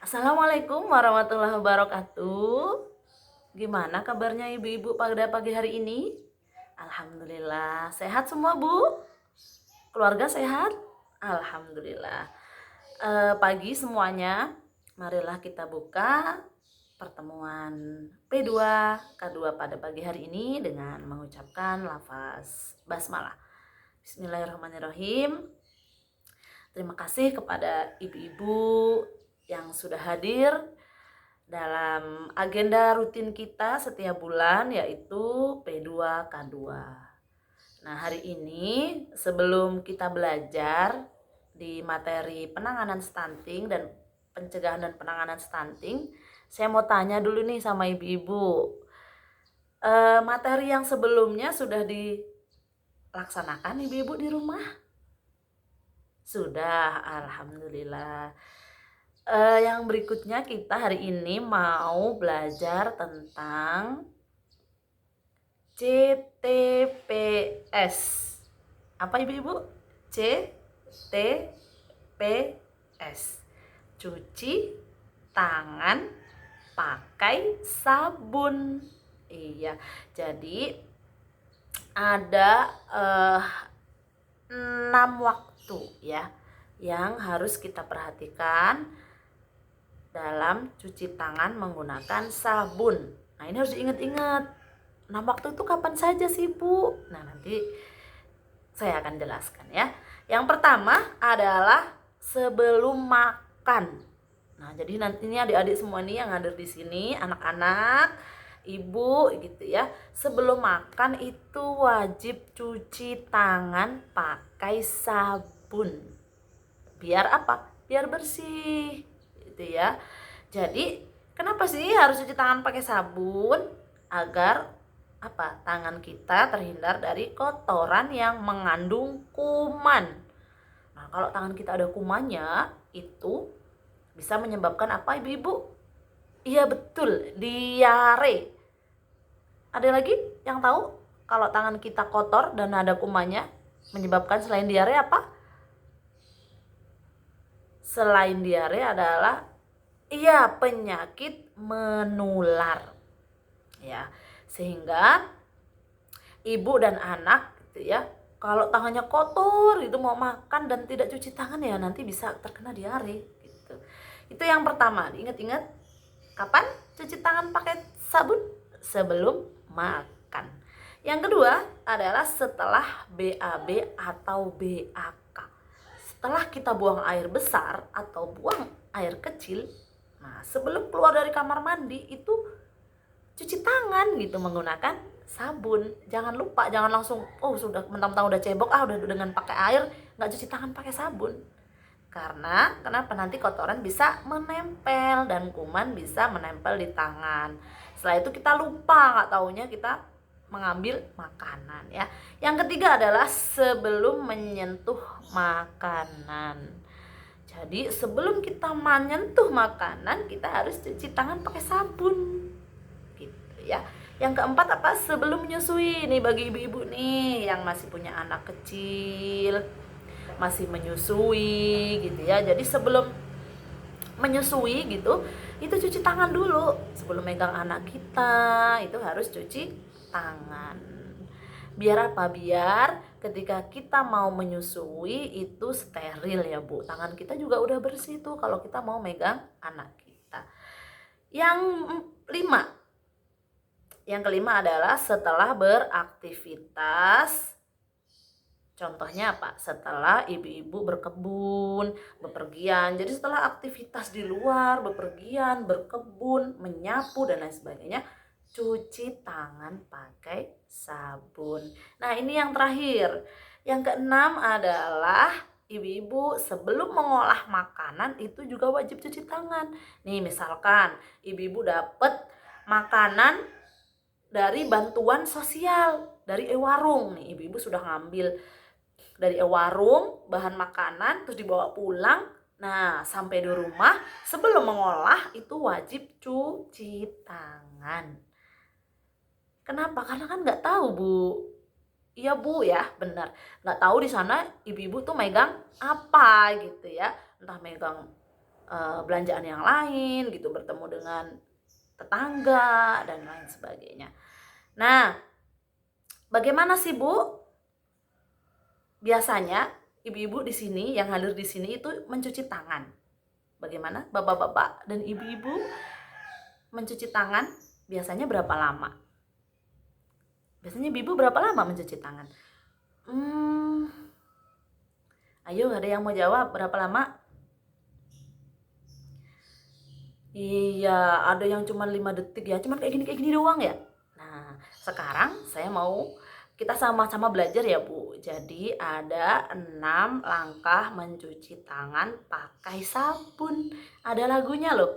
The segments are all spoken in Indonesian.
Assalamualaikum warahmatullahi wabarakatuh. Gimana kabarnya ibu-ibu pada pagi hari ini? Alhamdulillah, sehat semua Bu? Keluarga sehat? Alhamdulillah. Pagi semuanya, marilah kita buka pertemuan P2 K2 pada pagi hari ini dengan mengucapkan lafaz basmalah. Bismillahirrahmanirrahim. Terima kasih kepada ibu-ibu yang sudah hadir dalam agenda rutin kita setiap bulan, yaitu P2K2. Nah, hari ini sebelum kita belajar di materi penanganan stunting dan pencegahan dan penanganan stunting, saya mau tanya dulu nih sama ibu-ibu. Materi yang sebelumnya sudah dilaksanakan ibu-ibu di rumah? Sudah, alhamdulillah. Yang berikutnya kita hari ini mau belajar tentang CTPS. Apa ibu-ibu? CTPS. Cuci tangan pakai sabun. Iya, jadi ada 6 waktu ya yang harus kita perhatikan dalam cuci tangan menggunakan sabun. Nah, ini harus diingat-ingat. 6 waktu itu kapan saja sih Bu? Nah, nanti saya akan jelaskan ya. Yang pertama adalah sebelum makan. Nah, jadi nantinya adik-adik semua nih yang hadir di sini, anak-anak, ibu gitu ya, sebelum makan itu wajib cuci tangan pakai sabun. Biar apa? Biar bersih gitu ya. Jadi kenapa sih harus cuci tangan pakai sabun? Agar apa? Tangan kita terhindar dari kotoran yang mengandung kuman. Nah, kalau tangan kita ada kumannya, itu bisa menyebabkan apa ibu-ibu? Iya betul, diare. Ada lagi yang tahu kalau tangan kita kotor dan ada kumannya menyebabkan selain diare apa? Selain diare adalah penyakit menular. Ya, sehingga ibu dan anak gitu ya, kalau tangannya kotor itu mau makan dan tidak cuci tangan ya nanti bisa terkena diare gitu. Itu yang pertama, diingat-ingat kapan cuci tangan pakai sabun? Sebelum makan. Yang kedua adalah setelah BAB atau BAK. Setelah kita buang air besar atau buang air kecil, nah sebelum keluar dari kamar mandi itu cuci tangan gitu menggunakan sabun. Jangan lupa, jangan langsung sudah mentang-mentang udah cebok udah dengan pakai air, nggak cuci tangan pakai sabun. Karena kenapa? Nanti kotoran bisa menempel dan kuman bisa menempel di tangan. Setelah itu kita lupa, nggak taunya kita mengambil makanan ya. Yang ketiga adalah sebelum menyentuh makanan. Jadi sebelum kita menyentuh makanan kita harus cuci tangan pakai sabun gitu ya. Yang keempat apa? Sebelum menyusui. Nih bagi ibu-ibu nih yang masih punya anak kecil, masih menyusui gitu ya. Jadi sebelum menyusui gitu, itu cuci tangan dulu. Sebelum megang anak kita itu harus cuci tangan. Biar apa? Biar ketika kita mau menyusui itu steril ya Bu. Tangan kita juga udah bersih tuh kalau kita mau megang anak kita. Yang kelima adalah setelah beraktivitas. Contohnya apa? Setelah ibu-ibu berkebun, bepergian. Jadi setelah aktivitas di luar, bepergian, berkebun, menyapu dan lain sebagainya, cuci tangan pakai sabun. Nah, ini yang terakhir. Yang keenam adalah ibu-ibu sebelum mengolah makanan itu juga wajib cuci tangan. Nih, misalkan ibu-ibu dapat makanan dari bantuan sosial, dari e-warung. Nih, ibu-ibu sudah ngambil dari warung bahan makanan terus dibawa pulang. Nah, sampai di rumah sebelum mengolah itu wajib cuci tangan. Kenapa? Karena kan nggak tahu Bu. Iya Bu ya, benar. Nggak tahu di sana ibu-ibu tuh megang apa gitu ya. Entah megang belanjaan yang lain gitu, bertemu dengan tetangga dan lain sebagainya. Nah, bagaimana sih Bu? Biasanya ibu-ibu di sini yang hadir di sini itu mencuci tangan. Bagaimana bapak-bapak dan ibu-ibu mencuci tangan biasanya berapa lama? Biasanya ibu berapa lama mencuci tangan? Ayo, ada yang mau jawab berapa lama? Iya, ada yang cuma 5 detik ya, cuman kayak gini doang ya. Nah, sekarang saya mau kita sama-sama belajar ya Bu. Jadi ada 6 langkah mencuci tangan pakai sabun. Ada lagunya loh.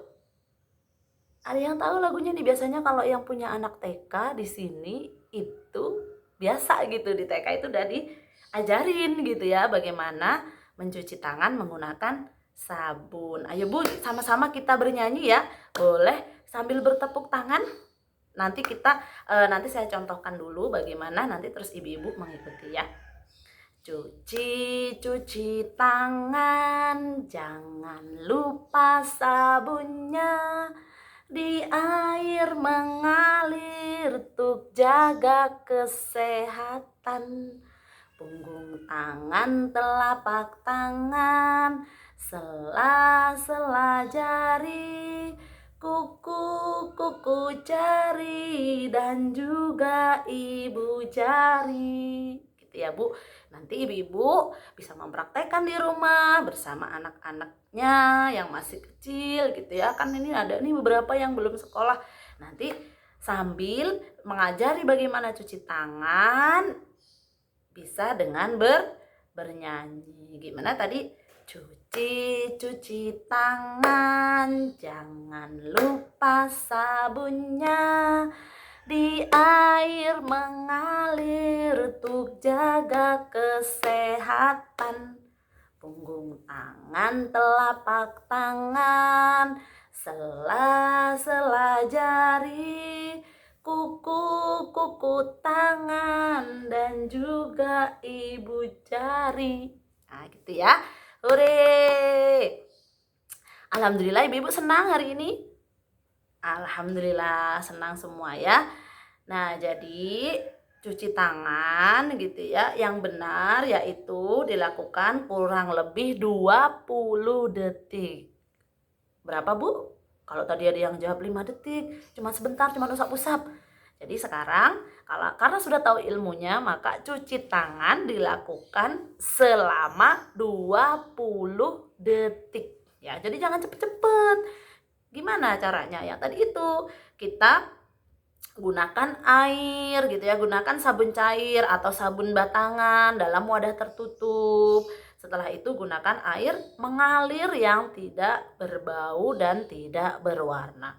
Ada yang tahu lagunya nih? Biasanya kalau yang punya anak TK di sini itu biasa gitu, di TK itu udah diajarin gitu ya bagaimana mencuci tangan menggunakan sabun. Ayo Bu, sama-sama kita bernyanyi ya. Boleh sambil bertepuk tangan. Nanti saya contohkan dulu bagaimana, nanti terus ibu-ibu mengikuti ya. Cuci tangan, jangan lupa sabunnya. Di air mengalir untuk jaga kesehatan. Punggung tangan, telapak tangan, sela-sela jari, kuku jari, dan juga ibu jari. Gitu ya Bu. Nanti ibu-ibu bisa mempraktekkan di rumah bersama anak-anaknya yang masih kecil gitu ya. Kan ini ada nih beberapa yang belum sekolah. Nanti sambil mengajari bagaimana cuci tangan bisa dengan bernyanyi. Gimana tadi? Cuci tangan, jangan lupa sabunnya. Di air mengalir untuk jaga kesehatan. Punggung tangan, telapak tangan, sela-sela jari, kuku tangan, dan juga ibu jari. Nah gitu ya. Hore! Alhamdulillah ibu-ibu senang hari ini. Alhamdulillah senang semua ya. Nah, jadi cuci tangan gitu ya, yang benar yaitu dilakukan kurang lebih 20 detik. Berapa Bu? Kalau tadi ada yang jawab 5 detik, cuma sebentar, cuma usap-usap. Jadi sekarang karena sudah tahu ilmunya, maka cuci tangan dilakukan selama 20 detik. Ya, jadi jangan cepet-cepet. Gimana caranya? Ya tadi itu, kita gunakan air gitu ya, gunakan sabun cair atau sabun batangan dalam wadah tertutup. Setelah itu gunakan air mengalir yang tidak berbau dan tidak berwarna.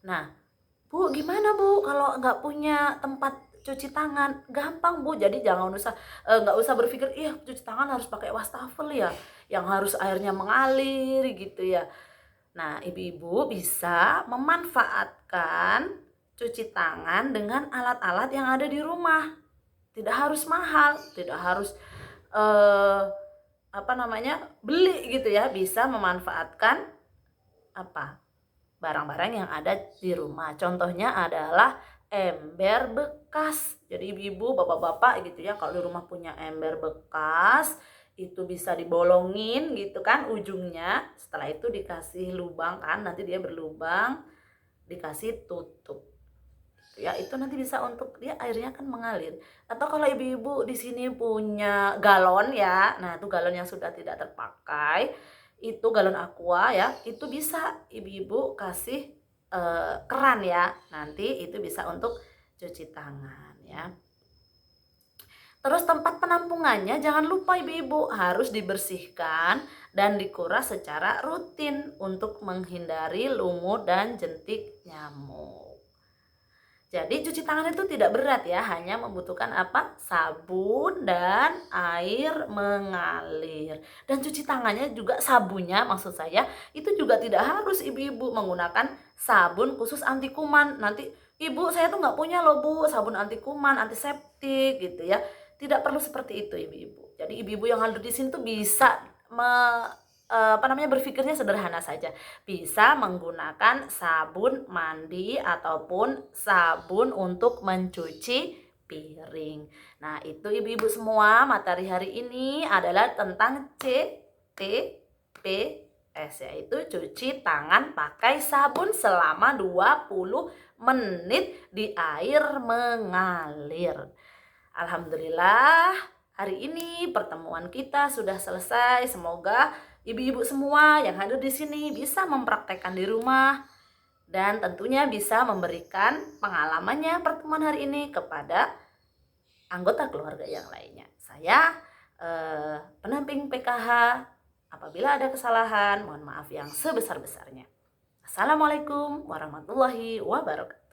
Nah Bu, gimana Bu kalau nggak punya tempat cuci tangan? Gampang Bu, jadi nggak usah berpikir cuci tangan harus pakai wastafel ya, yang harus airnya mengalir gitu ya. Nah, ibu-ibu bisa memanfaatkan cuci tangan dengan alat-alat yang ada di rumah. Tidak harus mahal, tidak harus beli gitu ya. Bisa memanfaatkan barang-barang yang ada di rumah. Contohnya adalah ember bekas. Jadi ibu-ibu, bapak-bapak gitu ya, kalau di rumah punya ember bekas, itu bisa dibolongin gitu kan ujungnya. Setelah itu dikasih lubang kan, nanti dia berlubang, dikasih tutup. Ya, itu nanti bisa untuk dia airnya kan mengalir. Atau kalau ibu-ibu di sini punya galon ya, nah itu galon yang sudah tidak terpakai, itu galon aqua ya, itu bisa ibu-ibu kasih keran ya. Nanti itu bisa untuk cuci tangan ya. Terus tempat penampungannya jangan lupa ibu-ibu harus dibersihkan dan dikuras secara rutin untuk menghindari lumut dan jentik nyamuk. Jadi cuci tangan itu tidak berat ya, hanya membutuhkan sabun dan air mengalir. Dan cuci tangannya juga sabunnya maksud saya itu juga tidak harus ibu-ibu menggunakan sabun khusus anti kuman. Nanti ibu saya tuh nggak punya loh Bu sabun anti kuman, antiseptik gitu ya. Tidak perlu seperti itu ibu-ibu. Jadi ibu-ibu yang hadir di sini tuh bisa berpikirnya sederhana saja. Bisa menggunakan sabun mandi ataupun sabun untuk mencuci piring. Nah, itu ibu-ibu semua, materi hari ini adalah tentang CTPS, yaitu cuci tangan pakai sabun selama 20 menit di air mengalir. Alhamdulillah, hari ini pertemuan kita sudah selesai. Semoga ibu-ibu semua yang hadir di sini bisa mempraktekkan di rumah dan tentunya bisa memberikan pengalamannya pertemuan hari ini kepada anggota keluarga yang lainnya. Saya pendamping PKH. Apabila ada kesalahan, mohon maaf yang sebesar-besarnya. Assalamualaikum warahmatullahi wabarakatuh.